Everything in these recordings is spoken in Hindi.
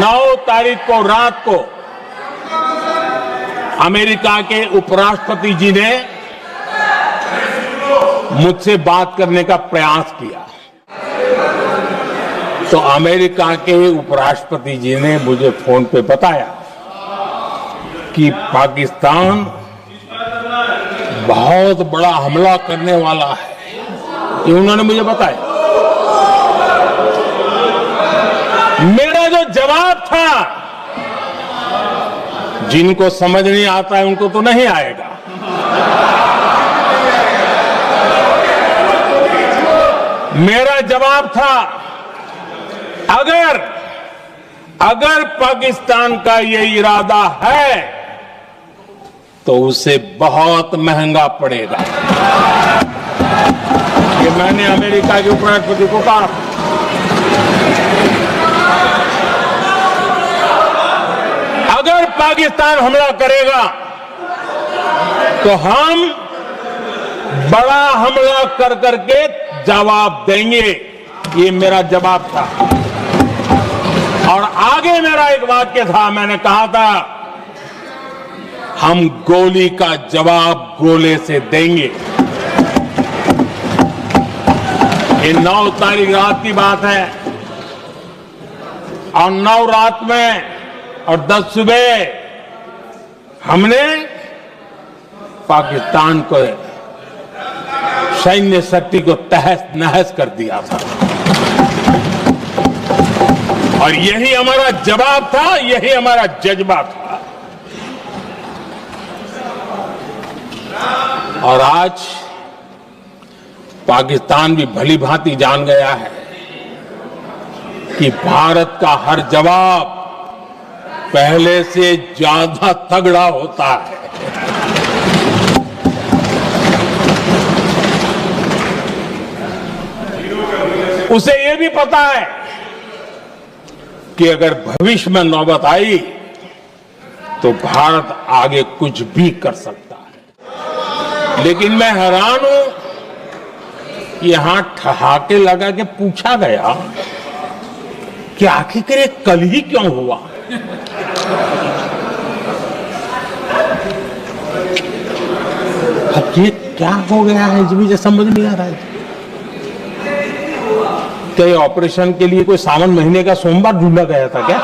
9 तारीख को रात को अमेरिका के उपराष्ट्रपति जी ने मुझसे बात करने का प्रयास किया, तो अमेरिका के उपराष्ट्रपति जी ने मुझे फोन पे बताया कि पाकिस्तान बहुत बड़ा हमला करने वाला है, ये उन्होंने मुझे बताया। मेरा जो जवाब था, जिनको समझ नहीं आता है उनको तो नहीं आएगा, मेरा जवाब था अगर पाकिस्तान का ये इरादा है तो उसे बहुत महंगा पड़ेगा। ये मैंने अमेरिका के उपराष्ट्रपति को कहा। अगर पाकिस्तान हमला करेगा तो हम बड़ा हमला कर करके जवाब देंगे, ये मेरा जवाब था। और आगे मेरा एक वाक्य था, मैंने कहा था हम गोली का जवाब गोले से देंगे। ये 9 तारीख रात की बात है, और 9 रात में और 10 सुबह हमने पाकिस्तान को सैन्य शक्ति को तहस नहस कर दिया था, और यही हमारा जवाब था, यही हमारा जज्बा था। और आज पाकिस्तान भी भली भांति जान गया है कि भारत का हर जवाब पहले से ज्यादा तगड़ा होता है। उसे यह भी पता है कि अगर भविष्य में नौबत आई तो भारत आगे कुछ भी कर सकता है। लेकिन मैं हैरान हूं, यहां ठहाके लगा के पूछा गया कि आखिर ये कल ही क्यों हुआ। अब ये क्या हो गया है, मुझे समझ नहीं आ रहा है। क्या ये ऑपरेशन के लिए कोई सावन महीने का सोमवार ढूंढा गया था क्या?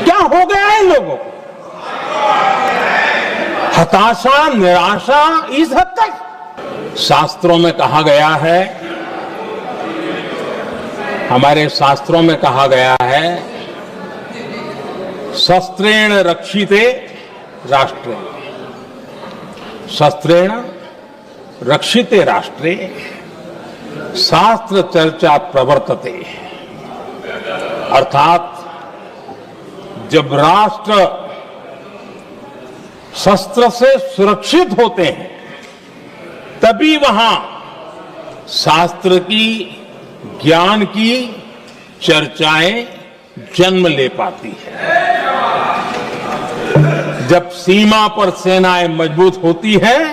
क्या हो गया है लोगों को? हताशा, निराशा इस हद तक। शास्त्रों में कहा गया है, हमारे शास्त्रों में कहा गया है, शस्त्रेण रक्षिते राष्ट्रे, शस्त्रेण रक्षिते राष्ट्रे शास्त्र चर्चा प्रवर्तते। अर्थात जब राष्ट्र शस्त्र से सुरक्षित होते हैं तभी वहां शास्त्र की, ज्ञान की चर्चाएं जन्म ले पाती है। जब सीमा पर सेनाएं मजबूत होती हैं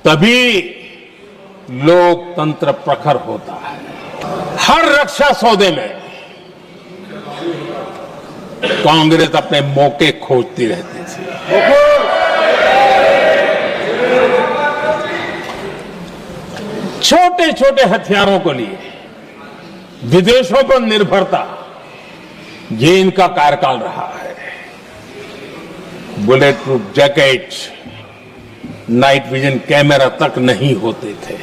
तभी लोकतंत्र प्रखर होता है। हर रक्षा सौदे में कांग्रेस अपने मौके खोजती रहती थी। छोटे छोटे हथियारों को लिए विदेशों पर निर्भरता, ये इनका कार्यकाल रहा है। Bullet proof jacket, night vision camera तक नहीं होते थे,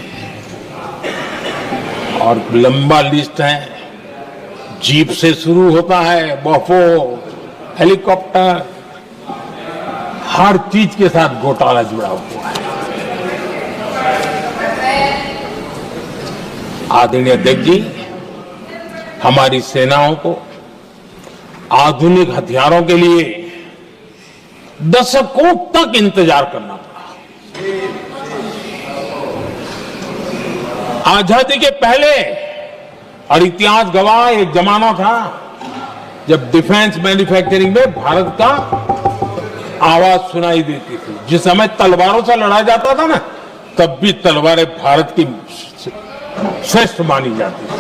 और लंबा लिस्ट है। जीप से शुरू होता है, बफो, हेलीकॉप्टर, हर चीज के साथ घोटाला जुड़ा हुआ है। आदरणीय अध्यक्ष जी, हमारी सेनाओं को आधुनिक हथियारों के लिए दशकों तक इंतजार करना पड़ा। आजादी के पहले, और इतिहास गवाह, एक जमाना था जब डिफेंस मैन्युफैक्चरिंग में भारत का आवाज सुनाई देती थी। जिस समय तलवारों से लड़ा जाता था ना, तब भी तलवारें भारत की श्रेष्ठ मानी जाती थी।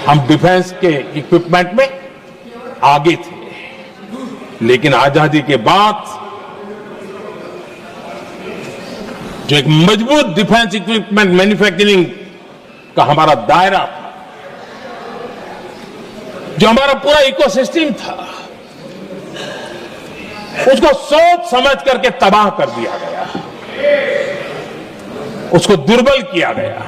हम डिफेंस के इक्विपमेंट में आगे थे, लेकिन आजादी के बाद जो एक मजबूत डिफेंस इक्विपमेंट मैन्युफैक्चरिंग का हमारा दायरा था, जो हमारा पूरा इकोसिस्टम था, उसको सोच समझ करके तबाह कर दिया गया, उसको दुर्बल किया गया।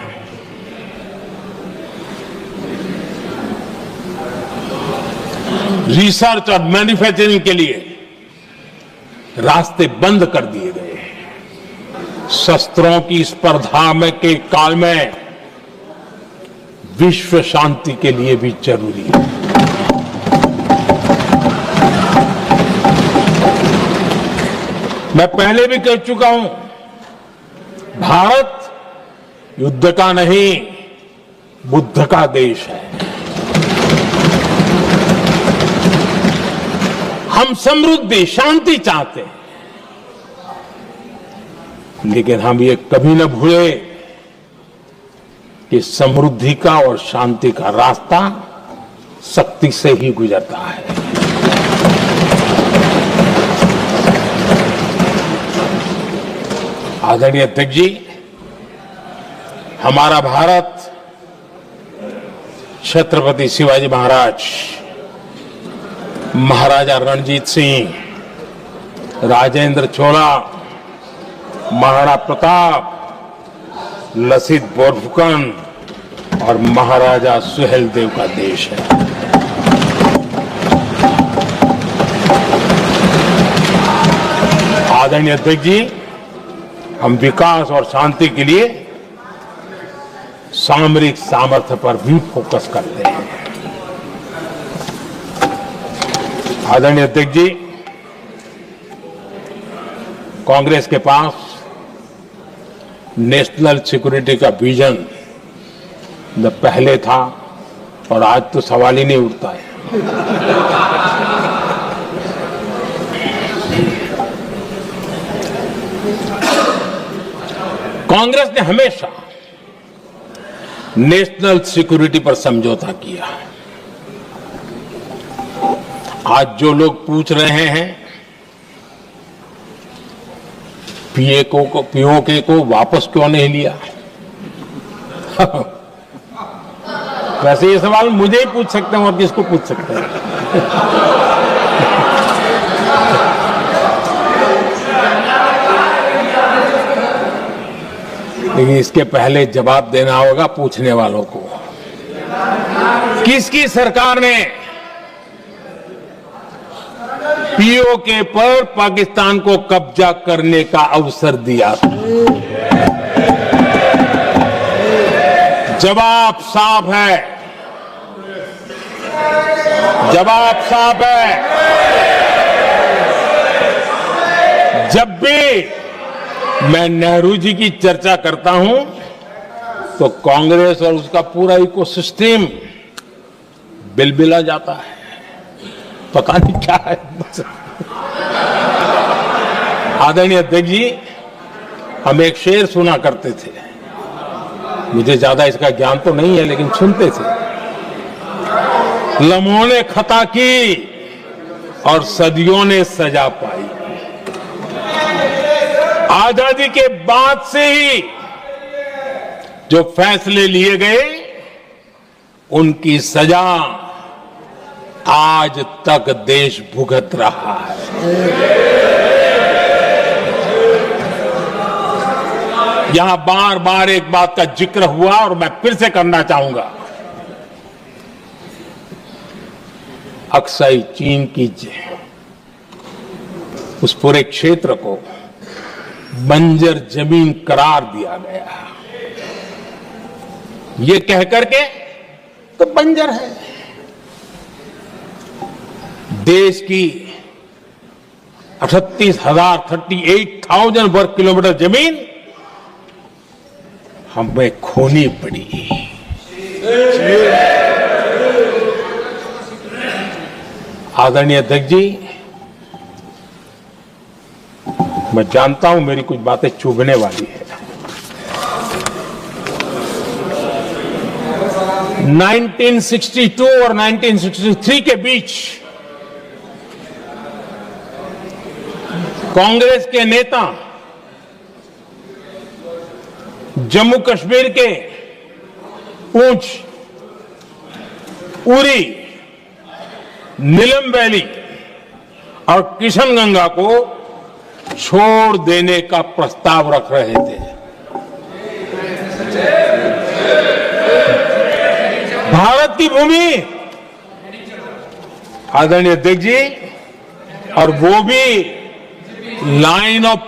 रिसर्च और मैन्युफैक्चरिंग के लिए रास्ते बंद कर दिए गए। शस्त्रों की स्पर्धा में के काल में विश्व शांति के लिए भी जरूरी है। मैं पहले भी कह चुका हूं, भारत युद्ध का नहीं, बुद्ध का देश है। हम समृद्धि, शांति चाहते हैं, लेकिन हम ये कभी न भूले कि समृद्धि का और शांति का रास्ता शक्ति से ही गुजरता है। आदरणीय अध्यक्ष जी, हमारा भारत छत्रपति शिवाजी महाराज, महाराजा रणजीत सिंह, राजेंद्र चोला, महाराणा प्रताप, लसित बोरफुकन और महाराजा सुहेलदेव का देश है। आदरणीय अध्यक्ष जी, हम विकास और शांति के लिए सामरिक सामर्थ्य पर भी फोकस करते हैं। आदरणीय अध्यक्ष जी, कांग्रेस के पास नेशनल सिक्योरिटी का विजन न पहले था और आज तो सवाल ही नहीं उठता है। कांग्रेस ने हमेशा नेशनल सिक्योरिटी पर समझौता किया। आज जो लोग पूछ रहे हैं पीओके को वापस क्यों नहीं लिया, वैसे ये सवाल मुझे ही पूछ सकते हैं और किसको पूछ सकते हैं। लेकिन इसके पहले जवाब देना होगा पूछने वालों को। किसकी सरकार ने पीओके पर पाकिस्तान को कब्जा करने का अवसर दिया था? जवाब साफ है, जवाब साफ है। जब भी मैं नेहरू जी की चर्चा करता हूं तो कांग्रेस और उसका पूरा इकोसिस्टम बिलबिला जाता है, पता नहीं क्या है। आदरणीय अध्यक्ष जी, हम एक शेर सुना करते थे, मुझे ज्यादा इसका ज्ञान तो नहीं है लेकिन सुनते थे। लम्हों ने खता की और सदियों ने सजा पाई। आजादी के बाद से ही जो फैसले लिए गए उनकी सजा आज तक देश भुगत रहा है। यहां बार बार एक बात का जिक्र हुआ और मैं फिर से करना चाहूंगा। अक्साई चीन की उस पूरे क्षेत्र को बंजर जमीन करार दिया गया, ये कहकर के तो बंजर है। देश की 38,000 वर्ग किलोमीटर जमीन हमें खोनी पड़ी। आदरणीय अध्यक्ष जी, मैं जानता हूं मेरी कुछ बातें चुभने वाली है, 1962 और 1963 के बीच कांग्रेस के नेता जम्मू कश्मीर के पूंछ, उरी, नीलम वैली और किशनगंगा को छोड़ देने का प्रस्ताव रख रहे थे। भारत की भूमि, आदरणीय अध्यक्ष जी, और वो भी लाइन ऑफ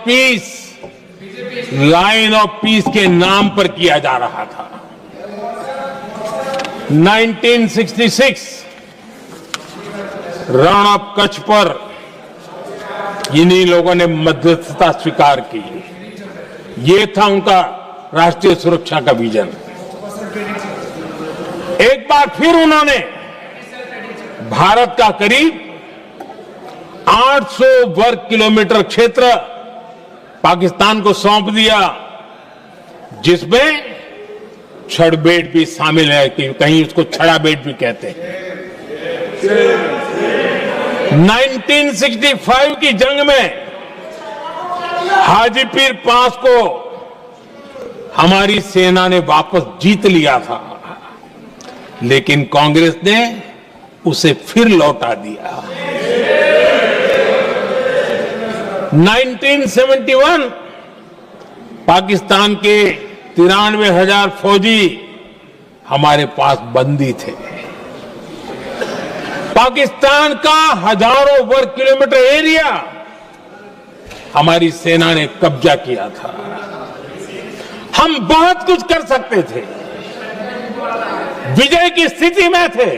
पीस के नाम पर किया जा रहा था। 1966 रण ऑफ कच्छ पर इन्हीं लोगों ने मध्यस्थता स्वीकार की। ये था उनका राष्ट्रीय सुरक्षा का विजन। एक बार फिर उन्होंने भारत का करीब 800 वर्ग किलोमीटर क्षेत्र पाकिस्तान को सौंप दिया, जिसमें छड़बेट भी शामिल है, कि कहीं उसको छड़ाबेट भी कहते हैं। 1965 की जंग में हाजीपीर पास को हमारी सेना ने वापस जीत लिया था, लेकिन कांग्रेस ने उसे फिर लौटा दिया। 1971 पाकिस्तान के 93,000 फौजी हमारे पास बंदी थे। पाकिस्तान का हजारों वर्ग किलोमीटर एरिया हमारी सेना ने कब्जा किया था। हम बहुत कुछ कर सकते थे, विजय की स्थिति में थे।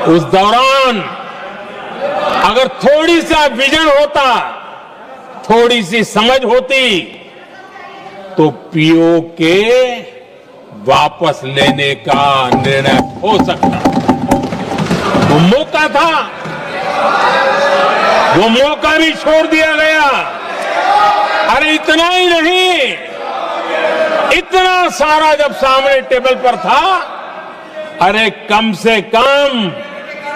उस दौरान अगर थोड़ी सा विजन होता, थोड़ी सी समझ होती, तो पीओके वापस लेने का निर्णय हो सकता। वो मौका था, वो मौका भी छोड़ दिया गया। अरे इतना ही नहीं, इतना सारा जब सामने टेबल पर था, अरे कम से कम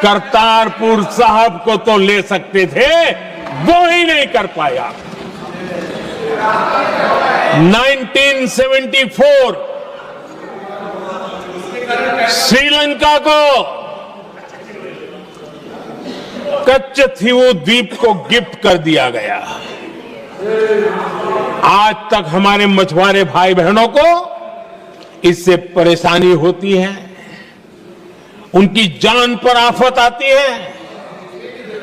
करतारपुर साहब को तो ले सकते थे, वो ही नहीं कर पाया। 1974 श्रीलंका को कच्चथीवू द्वीप को गिफ्ट कर दिया गया। आज तक हमारे मछुआरे भाई बहनों को इससे परेशानी होती है, उनकी जान पर आफत आती है।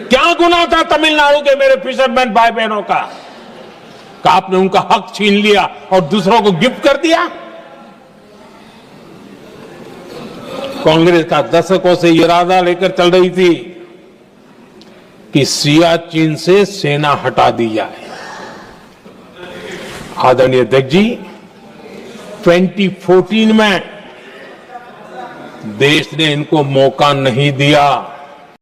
क्या गुनाह था तमिलनाडु के मेरे फिशरमैन भाई बहनों का, कि आपने उनका हक छीन लिया और दूसरों को गिफ्ट कर दिया? कांग्रेस का दशकों से इरादा लेकर चल रही थी कि सियाचिन से सेना हटा दी जाए। आदरणीय अध्यक्ष जी, 2014 में देश ने इनको मौका नहीं दिया।